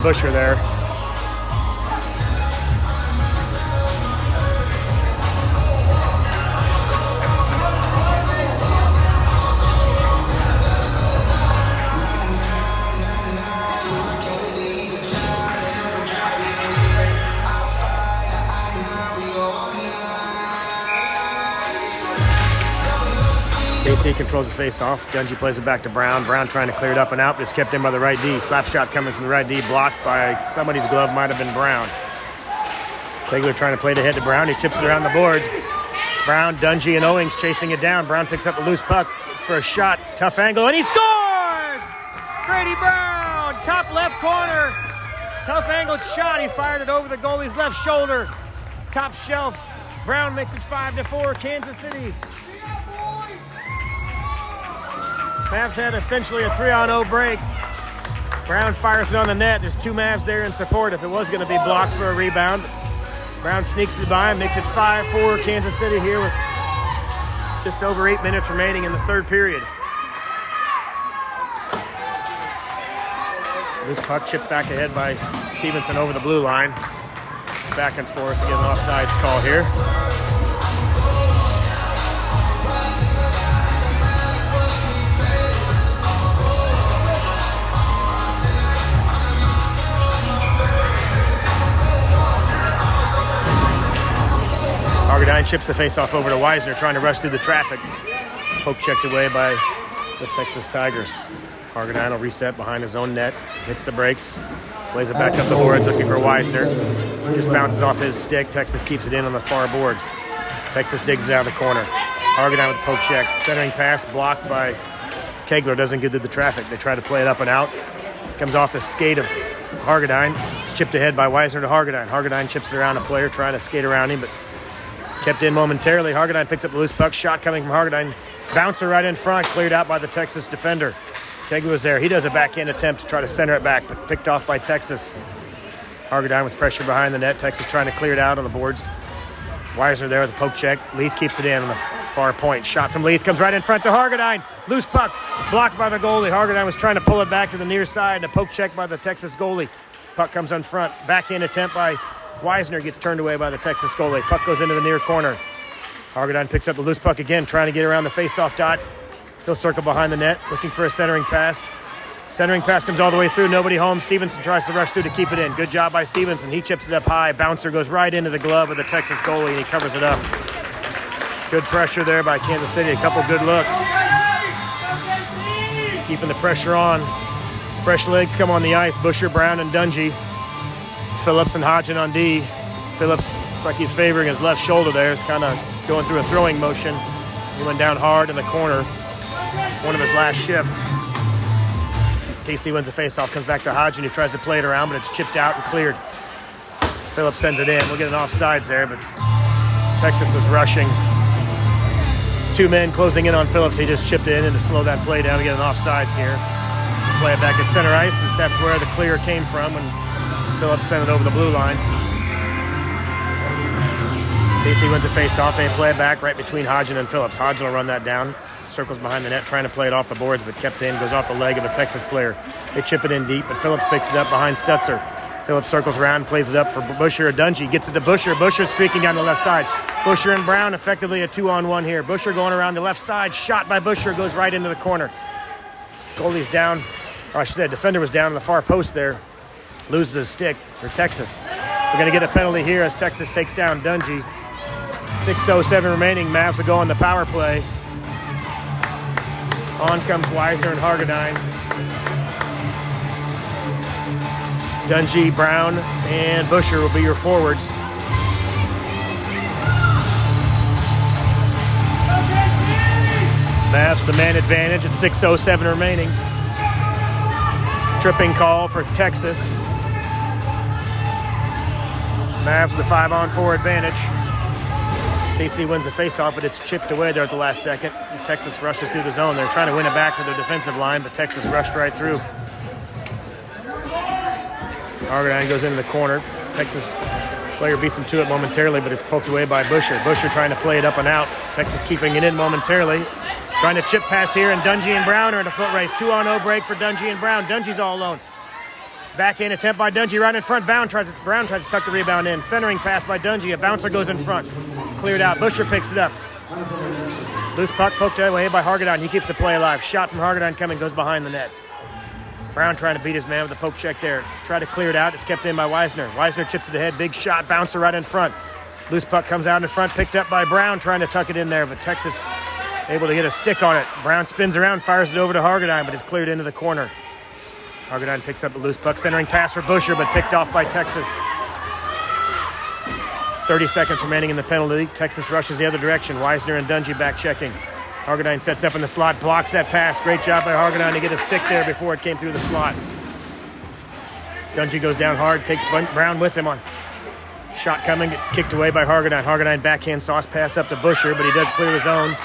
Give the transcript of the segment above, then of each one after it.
Busher there. KC controls the face-off. Dungy plays it back to Brown. Brown trying to clear it up and out, but it's kept in by the right D. Slap shot coming from the right D, blocked by somebody's glove, might have been Brown. Kegler trying to play it ahead to Brown. He chips it around the boards. Brown, Dungy, and Owings chasing it down. Brown picks up a loose puck for a shot. Tough angle, and he scores! Grady Brown, top left corner. Tough angled shot. He fired it over the goalie's left shoulder. Top shelf. Brown makes it 5-4, Kansas City. Mavs had essentially a 3-on-0 break. Brown fires it on the net. There's two Mavs there in support if it was going to be blocked for a rebound. Brown sneaks it by and makes it 5-4 Kansas City here with just over 8 minutes remaining in the third period. This puck chipped back ahead by Stevenson over the blue line. Back and forth to get an offsides call here. Argadine chips the faceoff over to Weisner, trying to rush through the traffic. Poke checked away by the Texas Tigers. Argadine will reset behind his own net, hits the brakes, plays it back up the boards, looking for Weisner. Just bounces off his stick. Texas keeps it in on the far boards. Texas digs it out of the corner. Argadine with the poke check. Centering pass blocked by Kegler. Doesn't get through the traffic. They try to play it up and out. Comes off the skate of Argadine. It's chipped ahead by Weisner to Argadine. Argadine chips it around a player, trying to skate around him, but kept in momentarily. Argadine picks up the loose puck. Shot coming from Argadine. Bouncer right in front. Cleared out by the Texas defender. Kegler was there. He does a backhand attempt to try to center it back, but picked off by Texas. Argadine with pressure behind the net. Texas trying to clear it out on the boards. Weisner there with the poke check. Leith keeps it in on the far point. Shot from Leith comes right in front to Argadine. Loose puck blocked by the goalie. Argadine was trying to pull it back to the near side. And a poke check by the Texas goalie. Puck comes on front. Backhand attempt by Weisner gets turned away by the Texas goalie. Puck goes into the near corner. Argadine picks up the loose puck again, trying to get around the face-off dot. He'll circle behind the net, looking for a centering pass. Centering pass comes all the way through. Nobody home. Stevenson tries to rush through to keep it in. Good job by Stevenson. He chips it up high. Bouncer goes right into the glove of the Texas goalie, and he covers it up. Good pressure there by Kansas City. A couple good looks. Keeping the pressure on. Fresh legs come on the ice. Busher, Brown, and Dungy. Phillips and Hodgin on D. Phillips looks like he's favoring his left shoulder there. He's kind of going through a throwing motion. He went down hard in the corner. One of his last shifts. KC wins the faceoff, comes back to Hodgin, who tries to play it around, but it's chipped out and cleared. Phillips sends it in. We'll get an offsides there, but Texas was rushing. Two men closing in on Phillips. He just chipped it in to slow that play down to get an offsides here. Play it back at center ice, since that's where the clear came from when Phillips sent it over the blue line. KC wins the faceoff. They play it back right between Hodgin and Phillips. Hodgin will run that down. Circles behind the net, trying to play it off the boards, but kept in, goes off the leg of a Texas player. They chip it in deep, but Phillips picks it up behind Stutzer. Phillips circles around, plays it up for Busher or Dungy. Gets it to Busher. Busher streaking down the left side. Busher and Brown, effectively a 2-on-1 here. Busher going around the left side. Shot by Busher, goes right into the corner. Goalie's down. Or I should say, defender was down on the far post there. Loses his stick for Texas. We're going to get a penalty here as Texas takes down Dungy. 6:07 remaining. Mavs will go on the power play. On comes Weisner and Argadine. Dungy, Brown, and Busher will be your forwards. Mavs the man advantage at 6:07 remaining. Tripping call for Texas. Mavs with a 5-on-4 advantage. KC wins the faceoff, but it's chipped away there at the last second. Texas rushes through the zone. They're trying to win it back to their defensive line, but Texas rushed right through. Argadine goes into the corner. Texas player beats him to it momentarily, but it's poked away by Busher. Busher trying to play it up and out. Texas keeping it in momentarily. Trying to chip pass here, and Dungy and Brown are in a foot race. 2-on-0 break for Dungy and Brown. Dungy's all alone. Backhand attempt by Dungy right in front. Brown tries to tuck the rebound in. Centering pass by Dungy. A bouncer goes in front. Cleared out. Busher picks it up. Loose puck poked away by Hargadine. He keeps the play alive. Shot from Hargadine coming, goes behind the net. Brown trying to beat his man with a poke check there. Try to clear it out. It's kept in by Weisner. Weisner chips it ahead. Big shot. Bouncer right in front. Loose puck comes out in front. Picked up by Brown. Trying to tuck it in there, but Texas able to get a stick on it. Brown spins around. Fires it over to Hargadine, but it's cleared into the corner. Hargadine picks up the loose puck. Centering pass for Busher, but picked off by Texas. 30 seconds remaining in the penalty. Texas rushes the other direction. Weisner and Dungy back checking. Hargadine sets up in the slot, blocks that pass. Great job by Hargadine to get a stick there before it came through the slot. Dungy goes down hard, takes Brown with him on. Shot coming, kicked away by Hargadine. Hargadine backhand sauce pass up to Busher, but he does clear the zone.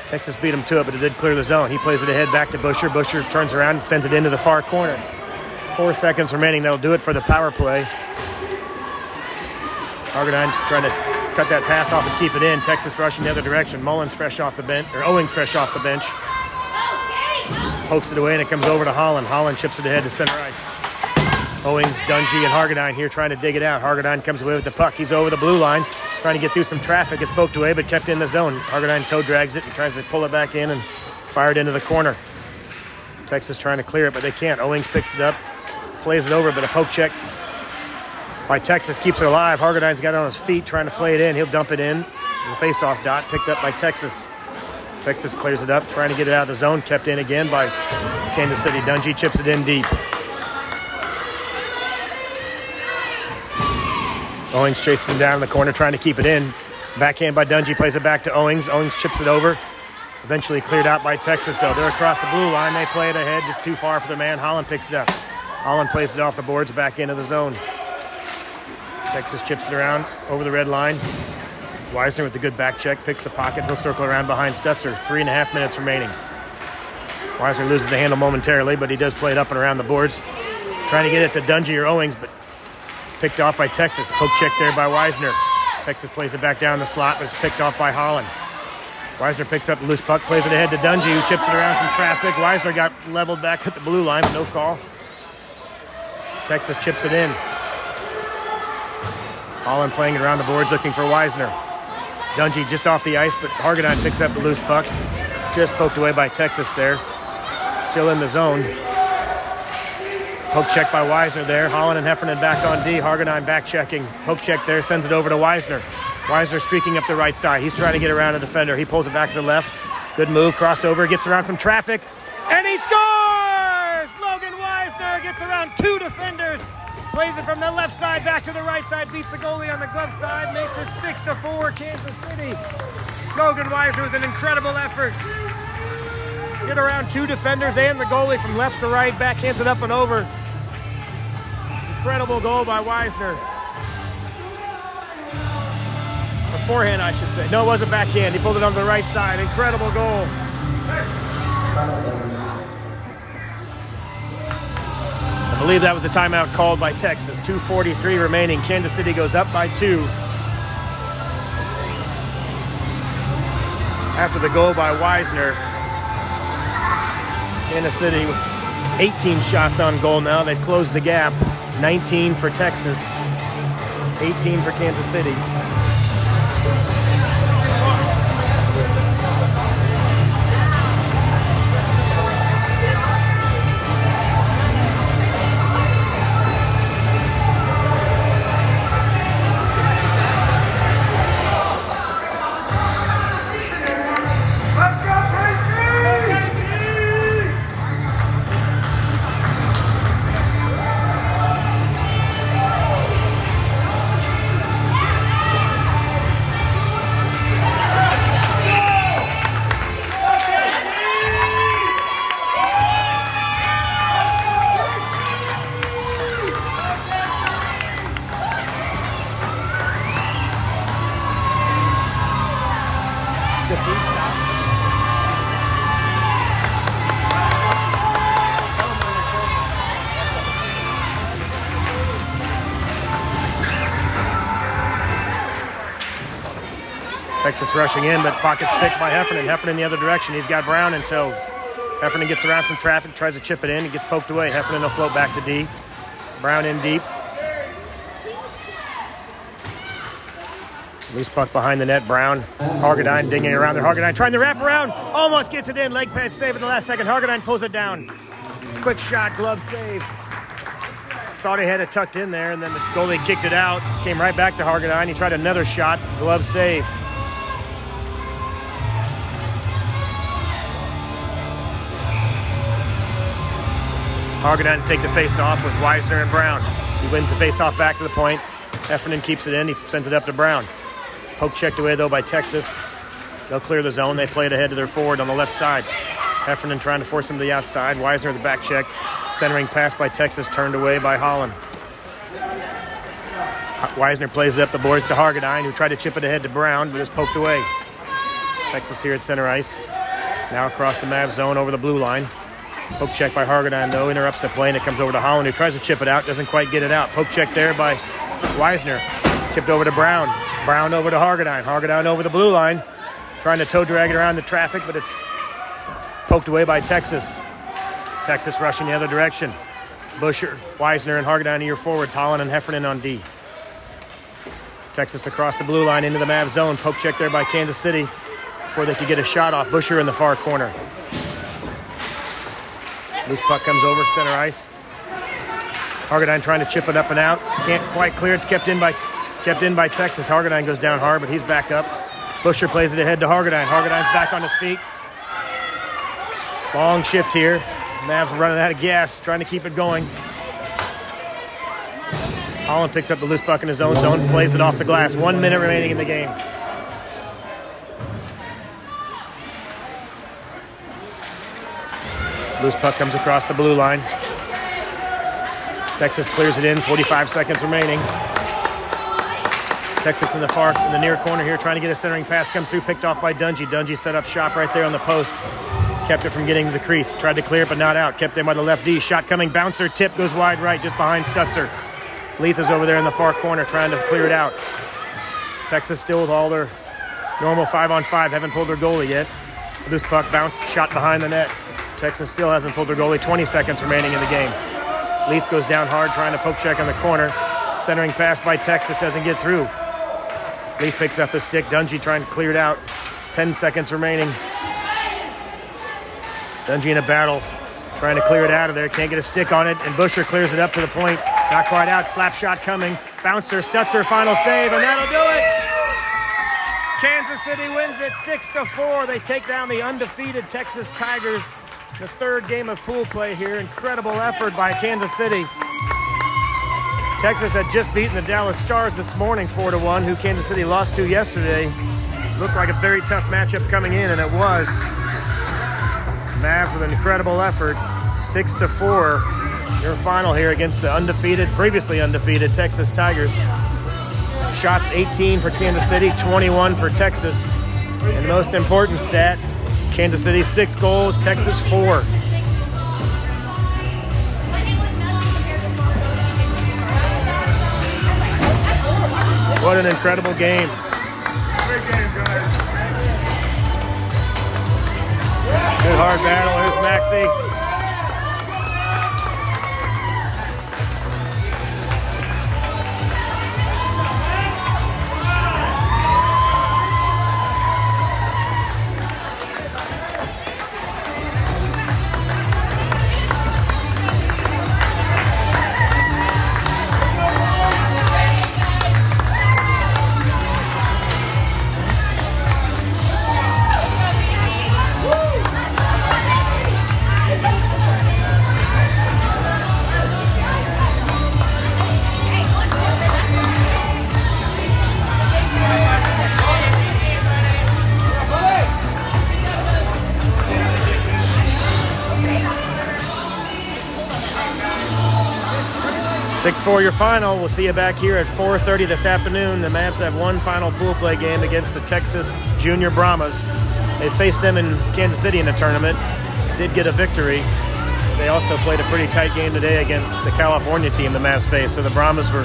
Texas beat him to it, but it did clear the zone. He plays it ahead back to Busher. Busher turns around and sends it into the far corner. 4 seconds remaining. That'll do it for the power play. Hargadine trying to cut that pass off and keep it in. Texas rushing the other direction. Owings fresh off the bench. Pokes it away and it comes over to Holland. Holland chips it ahead to center ice. Owings, Dungy, and Hargadine here trying to dig it out. Hargadine comes away with the puck. He's over the blue line, trying to get through some traffic. It's poked away, but kept in the zone. Hargadine toe drags it and tries to pull it back in and fire it into the corner. Texas trying to clear it, but they can't. Owings picks it up, plays it over, but a poke check by Texas keeps it alive. Hargadine's got it on his feet, trying to play it in. He'll dump it in. The face-off dot picked up by Texas. Texas clears it up, trying to get it out of the zone. Kept in again by Kansas City. Dungy chips it in deep. Owings chases him down in the corner, trying to keep it in. Backhand by Dungy, plays it back to Owings. Owings chips it over. Eventually cleared out by Texas, though. They're across the blue line. They play it ahead, just too far for the man. Holland picks it up. Holland plays it off the boards, back into the zone. Texas chips it around over the red line. Weisner with the good back check, picks the pocket. He'll circle around behind Stutzer. 3.5 minutes remaining. Weisner loses the handle momentarily, but he does play it up and around the boards. Trying to get it to Dungy or Owings, but it's picked off by Texas. Poke check there by Weisner. Texas plays it back down the slot, but it's picked off by Holland. Weisner picks up the loose puck, plays it ahead to Dungy, who chips it around some traffic. Weisner got leveled back at the blue line, but no call. Texas chips it in. Holland playing it around the boards, looking for Weisner. Dungy just off the ice, but Hargadine picks up the loose puck. Just poked away by Texas there. Still in the zone. Poke check by Weisner there. Holland and Heffernan back on D. Hargadine back checking. Poke check there, sends it over to Weisner. Weisner streaking up the right side. He's trying to get around a defender. He pulls it back to the left. Good move, crossover, gets around some traffic, and he scores! Logan Weisner gets around two defenders. Plays it from the left side back to the right side, beats the goalie on the glove side, makes it 6-4 Kansas City. Logan Weisner with an incredible effort. Get around two defenders and the goalie from left to right, backhands it up and over. Incredible goal by Weisner. Or forehand, I should say. No, it wasn't backhand. He pulled it on the right side. Incredible goal. I believe that was a timeout called by Texas. 2:43 remaining. Kansas City goes up by 2. After the goal by Weisner, Kansas City with 18 shots on goal now. They've closed the gap. 19 for Texas, 18 for Kansas City. Texas rushing in, but pockets picked by Heffernan. Heffernan the other direction. He's got Brown in tow. Heffernan gets around some traffic, tries to chip it in. He gets poked away. Heffernan will float back to D. Brown in deep. Loose puck behind the net. Brown. Hargadine dinging around there. Hargadine trying to wrap around. Almost gets it in. Leg pad save at the last second. Hargadine pulls it down. Quick shot. Glove save. Thought he had it tucked in there, and then the goalie kicked it out. Came right back to Hargadine. He tried another shot. Glove save. Hargadine to take the face-off with Weisner and Brown. He wins the face-off back to the point. Heffernan keeps it in. He sends it up to Brown. Poke checked away, though, by Texas. They'll clear the zone. They play it ahead to their forward on the left side. Heffernan trying to force him to the outside. Weisner the back check. Centering pass by Texas, turned away by Holland. Weisner plays it up the boards to Hargadine, who tried to chip it ahead to Brown, but is poked away. Texas here at center ice. Now across the Mavs zone over the blue line. Poke check by Hargadine, though, interrupts the play, and it comes over to Holland, who tries to chip it out, doesn't quite get it out. Poke check there by Weisner. Tipped over to Brown. Brown over to Hargadine. Hargadine over the blue line. Trying to toe drag it around the traffic, but it's poked away by Texas. Texas rushing the other direction. Busher, Weisner, and Hargadine are your forwards. Holland and Heffernan on D. Texas across the blue line into the Mavs zone. Poke check there by Kansas City before they could get a shot off. Busher in the far corner. Loose puck comes over center ice. Hargadine trying to chip it up and out. Can't quite clear. It's kept in by Texas. Hargadine goes down hard, but he's back up. Busher plays it ahead to Hargadine. Hargadine's back on his feet. Long shift here. Mavs running out of gas, trying to keep it going. Holland picks up the loose puck in his own zone, plays it off the glass. 1 minute remaining in the game. Loose puck comes across the blue line. Texas clears it in, 45 seconds remaining. Texas in the near corner here, trying to get a centering pass, comes through, picked off by Dungy. Dungy set up shop right there on the post. Kept it from getting to the crease. Tried to clear it, but not out. Kept in by the left D. Shot coming, bouncer, tip, goes wide right, just behind Stutzer. Leith is over there in the far corner trying to clear it out. Texas still with all their normal 5-on-5. Haven't pulled their goalie yet. Loose puck bounced, shot behind the net. Texas still hasn't pulled their goalie. 20 seconds remaining in the game. Leith goes down hard, trying to poke check on the corner. Centering pass by Texas, doesn't get through. Leith picks up his stick. Dungy trying to clear it out. 10 seconds remaining. Dungy in a battle, trying to clear it out of there. Can't get a stick on it, and Busher clears it up to the point. Not quite out. Slap shot coming. Bouncer, Stutzer, final save, and that'll do it. Kansas City wins it 6-4. They take down the undefeated Texas Tigers. The third game of pool play here. Incredible effort by Kansas City. Texas had just beaten the Dallas Stars this morning 4-1, who Kansas City lost to yesterday. Looked like a very tough matchup coming in, and it was. Mavs with an incredible effort, 6-4. Your final here against the previously undefeated Texas Tigers. Shots 18 for Kansas City, 21 for Texas. And the most important stat, Kansas City 6 goals, Texas 4. What an incredible game. Great game, guys. Good hard battle. Here's Maxie. For your final. We'll see you back here at 4:30 this afternoon. The Mavs have one final pool play game against the Texas Junior Brahmas. They faced them in Kansas City in the tournament. Did get a victory. They also played a pretty tight game today against the California team the Mavs faced. So the Brahmas were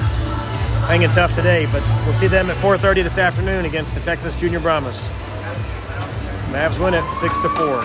hanging tough today, but we'll see them at 4:30 this afternoon against the Texas Junior Brahmas. Mavs win it 6-4.